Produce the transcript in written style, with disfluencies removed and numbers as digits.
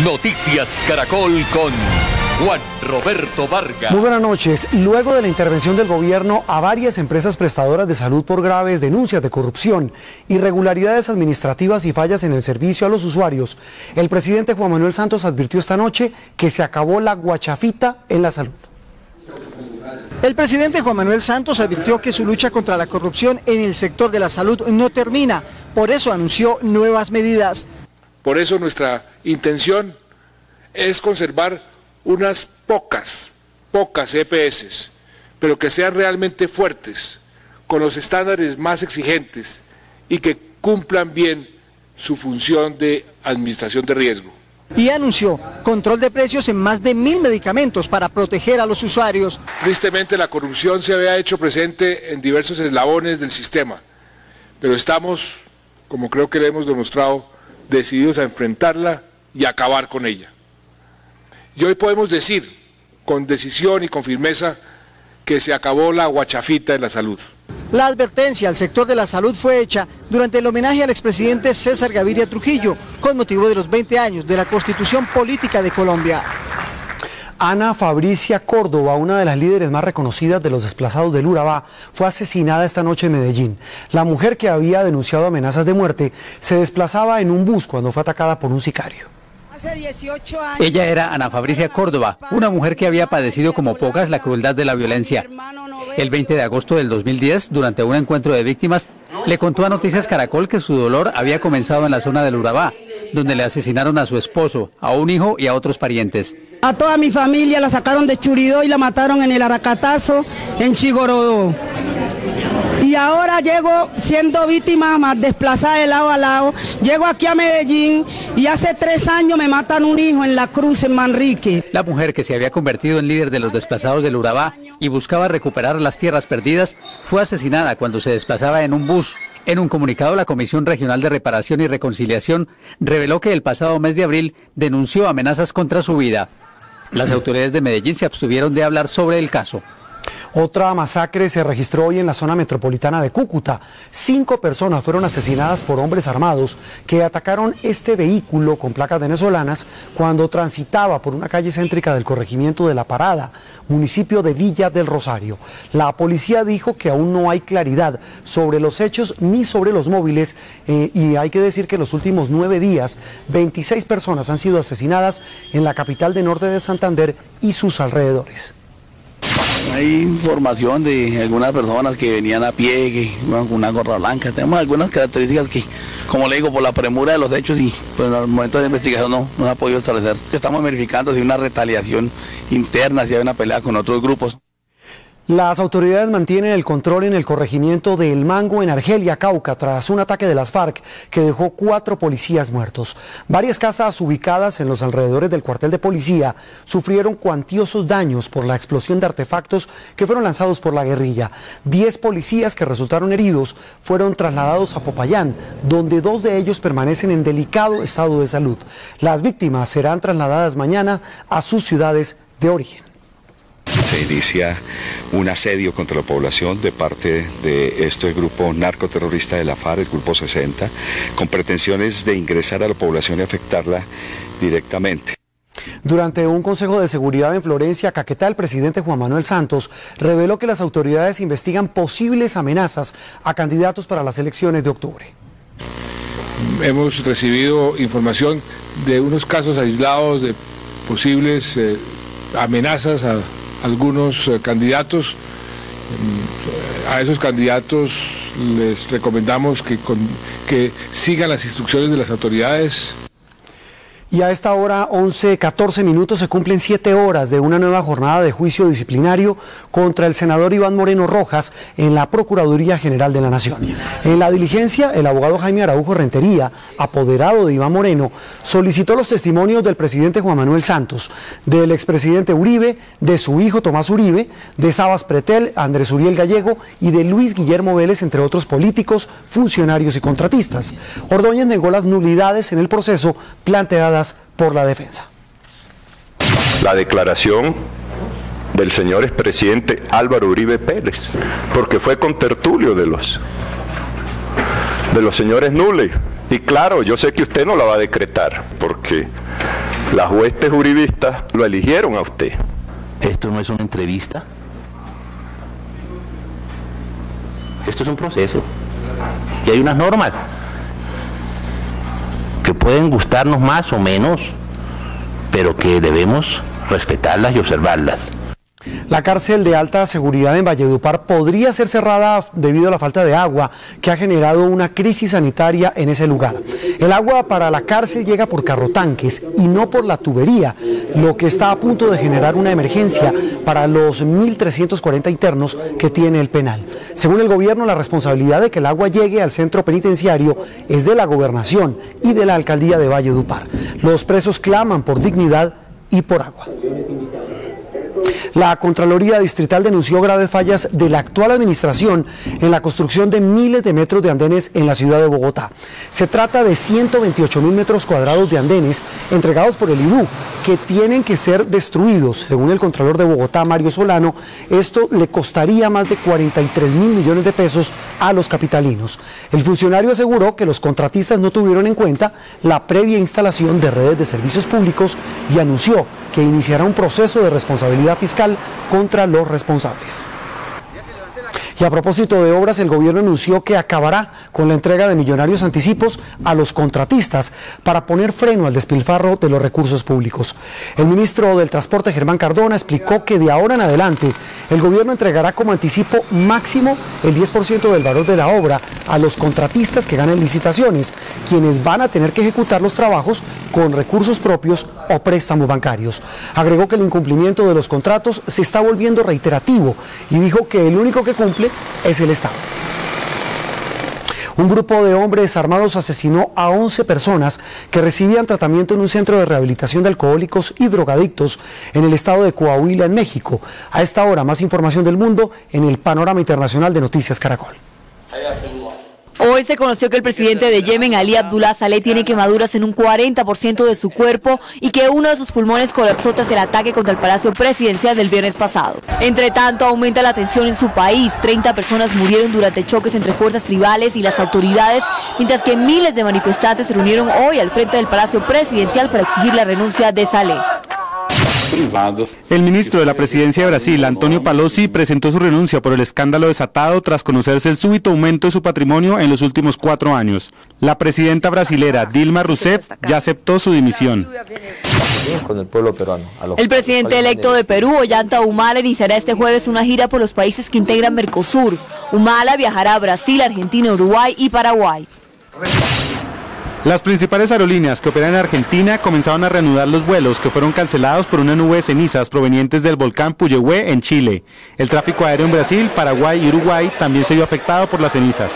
Noticias Caracol con Juan Roberto Vargas. Muy buenas noches. Luego de la intervención del gobierno a varias empresas prestadoras de salud por graves denuncias de corrupción, irregularidades administrativas y fallas en el servicio a los usuarios, el presidente Juan Manuel Santos advirtió esta noche que se acabó la guachafita en la salud. El presidente Juan Manuel Santos advirtió que su lucha contra la corrupción en el sector de la salud no termina, por eso anunció nuevas medidas. Por eso nuestra intención es conservar unas pocas EPS, pero que sean realmente fuertes, con los estándares más exigentes y que cumplan bien su función de administración de riesgo. Y anunció control de precios en más de 1000 medicamentos para proteger a los usuarios. Tristemente la corrupción se había hecho presente en diversos eslabones del sistema, pero estamos, como creo que le hemos demostrado, decididos a enfrentarla y acabar con ella. Y hoy podemos decir, con decisión y con firmeza, que se acabó la guachafita en la salud. La advertencia al sector de la salud fue hecha durante el homenaje al expresidente César Gaviria Trujillo, con motivo de los 20 años de la Constitución Política de Colombia. Ana Fabricia Córdoba, una de las líderes más reconocidas de los desplazados del Urabá, fue asesinada esta noche en Medellín. La mujer, que había denunciado amenazas de muerte, se desplazaba en un bus cuando fue atacada por un sicario. Hace 18 años. Ella era Ana Fabricia Córdoba, una mujer que había padecido como pocas la crueldad de la violencia. El 20 de agosto del 2010, durante un encuentro de víctimas, le contó a Noticias Caracol que su dolor había comenzado en la zona del Urabá, donde le asesinaron a su esposo, a un hijo y a otros parientes. A toda mi familia la sacaron de Churidó y la mataron en el Aracatazo, en Chigorodó. Y ahora llego siendo víctima más desplazada de lado a lado, llego aquí a Medellín y hace 3 años me matan un hijo en La Cruz, en Manrique. La mujer, que se había convertido en líder de los desplazados del Urabá y buscaba recuperar las tierras perdidas, fue asesinada cuando se desplazaba en un bus. En un comunicado, la Comisión Regional de Reparación y Reconciliación reveló que el pasado mes de abril denunció amenazas contra su vida. Las autoridades de Medellín se abstuvieron de hablar sobre el caso. Otra masacre se registró hoy en la zona metropolitana de Cúcuta. 5 personas fueron asesinadas por hombres armados que atacaron este vehículo con placas venezolanas cuando transitaba por una calle céntrica del corregimiento de La Parada, municipio de Villa del Rosario. La policía dijo que aún no hay claridad sobre los hechos ni sobre los móviles y hay que decir que en los últimos 9 días 26 personas han sido asesinadas en la capital de Norte de Santander y sus alrededores. Hay información de algunas personas que venían a pie, que iban con una gorra blanca. Tenemos algunas características que, como le digo, por la premura de los hechos y en el momento de investigación no se ha podido establecer. Estamos verificando si hay una retaliación interna, si hay una pelea con otros grupos. Las autoridades mantienen el control en el corregimiento de El Mango, en Argelia, Cauca, tras un ataque de las FARC que dejó 4 policías muertos. Varias casas ubicadas en los alrededores del cuartel de policía sufrieron cuantiosos daños por la explosión de artefactos que fueron lanzados por la guerrilla. 10 policías que resultaron heridos fueron trasladados a Popayán, donde 2 de ellos permanecen en delicado estado de salud. Las víctimas serán trasladadas mañana a sus ciudades de origen. Se inicia un asedio contra la población de parte de este grupo narcoterrorista de la FARC, el Grupo 60, con pretensiones de ingresar a la población y afectarla directamente. Durante un consejo de seguridad en Florencia, Caquetá, el presidente Juan Manuel Santos reveló que las autoridades investigan posibles amenazas a candidatos para las elecciones de octubre. Hemos recibido información de unos casos aislados de posibles amenazas a algunos candidatos. A esos candidatos les recomendamos que sigan las instrucciones de las autoridades. Y a esta hora, 11:14 minutos, se cumplen 7 horas de una nueva jornada de juicio disciplinario contra el senador Iván Moreno Rojas en la Procuraduría General de la Nación. En la diligencia, el abogado Jaime Araujo Rentería, apoderado de Iván Moreno, solicitó los testimonios del presidente Juan Manuel Santos, del expresidente Uribe, de su hijo Tomás Uribe, de Sabas Pretel, Andrés Uriel Gallego y de Luis Guillermo Vélez, entre otros políticos, funcionarios y contratistas. Ordóñez negó las nulidades en el proceso planteadas por la defensa. La declaración del señor expresidente Álvaro Uribe Pérez, porque fue contertulio de los señores nules. Y claro, yo sé que usted no la va a decretar, porque Las huestes uribistas lo eligieron a usted. Esto no es una entrevista. Esto es un proceso. Y hay unas normas que pueden gustarnos más o menos, pero que debemos respetarlas y observarlas. La cárcel de alta seguridad en Valledupar podría ser cerrada debido a la falta de agua que ha generado una crisis sanitaria en ese lugar. El agua para la cárcel llega por carrotanques y no por la tubería, lo que está a punto de generar una emergencia para los 1.340 internos que tiene el penal. Según el gobierno, la responsabilidad de que el agua llegue al centro penitenciario es de la gobernación y de la alcaldía de Valledupar. Los presos claman por dignidad y por agua. La Contraloría Distrital denunció graves fallas de la actual administración en la construcción de miles de metros de andenes en la ciudad de Bogotá. Se trata de 128.000 metros cuadrados de andenes entregados por el IDU que tienen que ser destruidos. Según el Contralor de Bogotá, Mario Solano, esto le costaría más de 43.000 millones de pesos a los capitalinos. El funcionario aseguró que los contratistas no tuvieron en cuenta la previa instalación de redes de servicios públicos y anunció que iniciará un proceso de responsabilidad fiscal contra los responsables. Y a propósito de obras, el gobierno anunció que acabará con la entrega de millonarios anticipos a los contratistas para poner freno al despilfarro de los recursos públicos. El ministro del Transporte, Germán Cardona, explicó que de ahora en adelante el gobierno entregará como anticipo máximo el 10% del valor de la obra a los contratistas que ganen licitaciones, quienes van a tener que ejecutar los trabajos con recursos propios o préstamos bancarios. Agregó que el incumplimiento de los contratos se está volviendo reiterativo y dijo que el único que cumple es el Estado. Un grupo de hombres armados asesinó a 11 personas que recibían tratamiento en un centro de rehabilitación de alcohólicos y drogadictos en el estado de Coahuila, en México. A esta hora, más información del mundo en el Panorama Internacional de Noticias Caracol. Hoy se conoció que el presidente de Yemen, Ali Abdullah Saleh, tiene quemaduras en un 40% de su cuerpo y que uno de sus pulmones colapsó tras el ataque contra el Palacio Presidencial del viernes pasado. Entre tanto, aumenta la tensión en su país. 30 personas murieron durante choques entre fuerzas tribales y las autoridades, mientras que miles de manifestantes se reunieron hoy al frente del Palacio Presidencial para exigir la renuncia de Saleh. El ministro de la Presidencia de Brasil, Antonio Palocci, presentó su renuncia por el escándalo desatado tras conocerse el súbito aumento de su patrimonio en los últimos 4 años. La presidenta brasilera, Dilma Rousseff, ya aceptó su dimisión. Con el pueblo peruano. El presidente electo de Perú, Ollanta Humala, iniciará este jueves una gira por los países que integran Mercosur. Humala viajará a Brasil, Argentina, Uruguay y Paraguay. Las principales aerolíneas que operan en Argentina comenzaron a reanudar los vuelos que fueron cancelados por una nube de cenizas provenientes del volcán Puyehue en Chile. El tráfico aéreo en Brasil, Paraguay y Uruguay también se vio afectado por las cenizas.